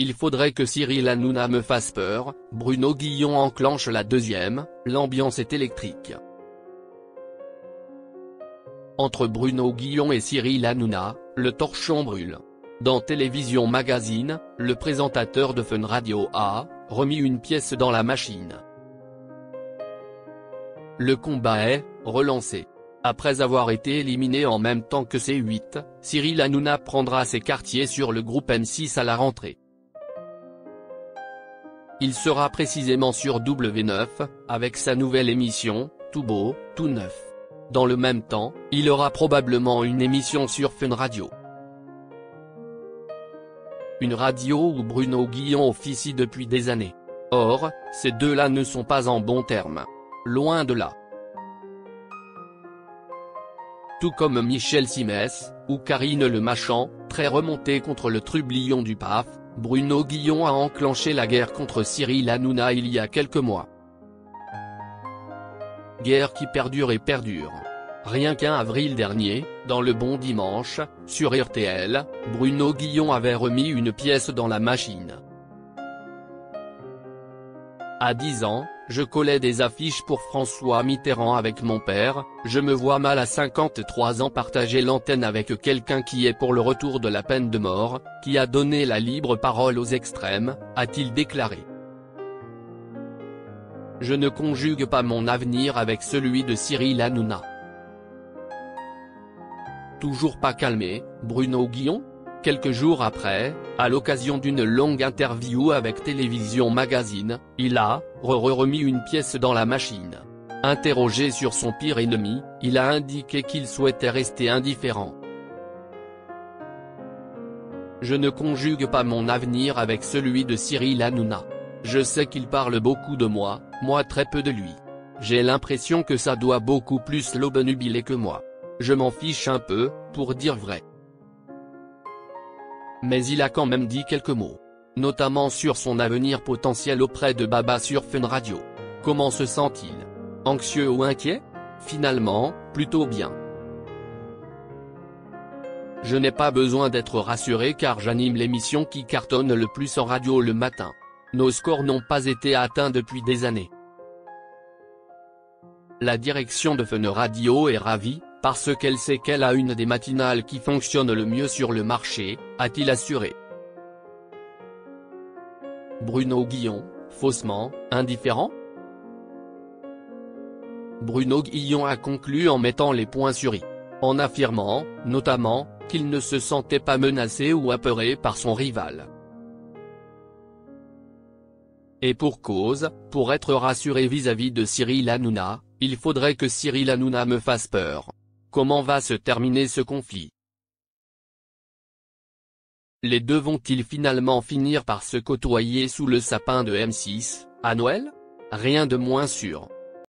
Il faudrait que Cyril Hanouna me fasse peur, Bruno Guillon enclenche la deuxième, l'ambiance est électrique. Entre Bruno Guillon et Cyril Hanouna, le torchon brûle. Dans Télévision Magazine, le présentateur de Fun Radio a remis une pièce dans la machine. Le combat est relancé. Après avoir été éliminé en même temps que C8, Cyril Hanouna prendra ses quartiers sur le groupe M6 à la rentrée. Il sera précisément sur W9, avec sa nouvelle émission, Tout beau, tout neuf. Dans le même temps, il aura probablement une émission sur Fun Radio. Une radio où Bruno Guillon officie depuis des années. Or, ces deux-là ne sont pas en bons termes. Loin de là. Tout comme Michel Simès, ou Karine Le Marchand, très remonté contre le trublion du PAF, Bruno Guillon a enclenché la guerre contre Cyril Hanouna il y a quelques mois. Guerre qui perdure et perdure. Rien qu'un avril dernier, dans Le Bon Dimanche, sur RTL, Bruno Guillon avait remis une pièce dans la machine. À 10 ans, je collais des affiches pour François Mitterrand avec mon père, je me vois mal à 53 ans partager l'antenne avec quelqu'un qui est pour le retour de la peine de mort, qui a donné la libre parole aux extrêmes, a-t-il déclaré. Je ne conjugue pas mon avenir avec celui de Cyril Hanouna. Toujours pas calmé, Bruno Guillon? Quelques jours après, à l'occasion d'une longue interview avec Télévision Magazine, il a remis une pièce dans la machine. Interrogé sur son pire ennemi, il a indiqué qu'il souhaitait rester indifférent. Je ne conjugue pas mon avenir avec celui de Cyril Hanouna. Je sais qu'il parle beaucoup de moi très peu de lui. J'ai l'impression que ça doit beaucoup plus l'obnubiler que moi. Je m'en fiche un peu, pour dire vrai. Mais il a quand même dit quelques mots. Notamment sur son avenir potentiel auprès de Baba sur Fun Radio. Comment se sent-il? Anxieux ou inquiet? Finalement, plutôt bien. Je n'ai pas besoin d'être rassuré car j'anime l'émission qui cartonne le plus en radio le matin. Nos scores n'ont pas été atteints depuis des années. La direction de Fun Radio est ravie, parce qu'elle sait qu'elle a une des matinales qui fonctionne le mieux sur le marché, a-t-il assuré. Bruno Guillon, faussement indifférent? Bruno Guillon a conclu en mettant les points sur i. En affirmant, notamment, qu'il ne se sentait pas menacé ou apeuré par son rival. Et pour cause, pour être rassuré vis-à-vis de Cyril Hanouna, il faudrait que Cyril Hanouna me fasse peur. Comment va se terminer ce conflit? Les deux vont-ils finalement finir par se côtoyer sous le sapin de M6, à Noël? Rien de moins sûr.